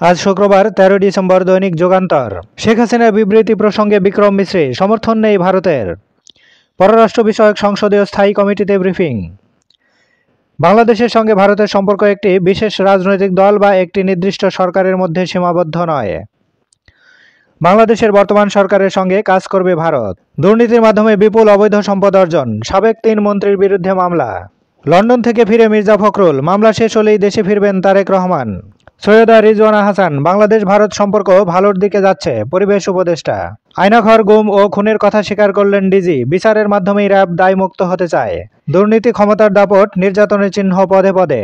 আজ শুক্রবার 13 ডিসেম্বর। দৈনিক যুগান্তর। শেখ হাসিনার বিবৃতি প্রসঙ্গে বিক্রম মিশ্রি, সমর্থন নেই ভারতের। পররাষ্ট্র বিষয়ক সংসদীয় স্থায়ী কমিটিতে ব্রিফিং। বাংলাদেশের সঙ্গে ভারতের সম্পর্ক একটি বিশেষ রাজনৈতিক দল বা একটি নির্দিষ্ট সরকারের মধ্যে সীমাবদ্ধ নয়। বাংলাদেশের বর্তমান সরকারের সঙ্গে কাজ করবে ভারত। দুর্নীতির মাধ্যমে বিপুল অবৈধ সম্পদ অর্জন, সাবেক 3 মন্ত্রীর বিরুদ্ধে মামলা। লন্ডন থেকে ফিরে মির্জা ফখরুল, মামলা শেষ হলেই দেশে ফিরবেন তারেক রহমান। সৈয়দা রিজওয়ানা হাসান, বাংলাদেশ ভারত সম্পর্ক ভালোর দিকে যাচ্ছে, পরিবেশ উপদেষ্টা। আয়নাঘর গুম ও খুনের কথা স্বীকার করলেন ডিজি, বিচারের মাধ্যমেই র্যাব দায়মুক্ত হতে চায়। দুর্নীতি, ক্ষমতার দাপট, নির্যাতনের চিহ্ন পদে পদে।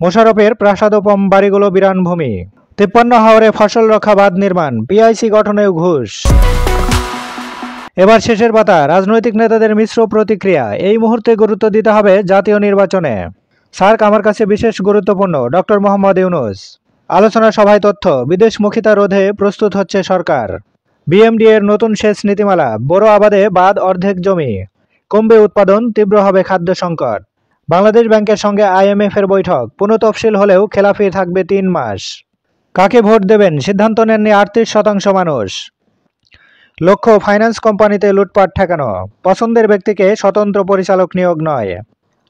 মোশাররফের প্রাসাদোপম বাড়িগুলো বিরানভূমি। 53 হাওরে ফসল রক্ষা বাঁধ নির্মাণ, পিআইসি গঠনেও ঘুষ। এবার শেষের পাতা, রাজনৈতিক নেতাদের মিশ্র প্রতিক্রিয়া। এই মুহূর্তে গুরুত্ব দিতে হবে জাতীয় নির্বাচনে। সার্ক আমার কাছে বিশেষ গুরুত্বপূর্ণ, ডক্টর মোহাম্মদ ইউনূস। আলোচনা সভায় তথ্য, বিদেশমুখিতা রোধে প্রস্তুত হচ্ছে সরকার। বিএমডি এর নতুন সেচ নীতিমালা, বড় আবাদে বাদ অর্ধেক জমি। কমবে উৎপাদন, তীব্র হবে খাদ্য সংকট। বাংলাদেশ ব্যাংকের সঙ্গে আইএমএফ এর বৈঠক, পুনঃ তফসিল হলেও খেলাফি থাকবে 3 মাস। কাকে ভোট দেবেন সিদ্ধান্ত নেননি 38% মানুষ। লক্ষ্য ফাইন্যান্স কোম্পানিতে লুটপাট ঠেকানো, পছন্দের ব্যক্তিকে স্বতন্ত্র পরিচালক নিয়োগ নয়।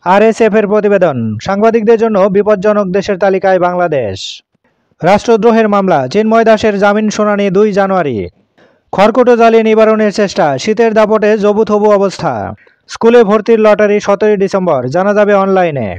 আরএসএফ এর প্রতিবেদন, সাংবাদিকদের জন্য বিপজ্জনক দেশের তালিকায় বাংলাদেশ। রাষ্ট্রদ্রোহের মামলা, চিন্ময় দাসের জামিন শুনানি 2 জানুয়ারি। খড়কুটো জ্বালিয়ে নিবারণের চেষ্টা, শীতের দাপটে জবুথবু অবস্থা। স্কুলে ভর্তির লটারি 17 ডিসেম্বর, জানা যাবে অনলাইনে।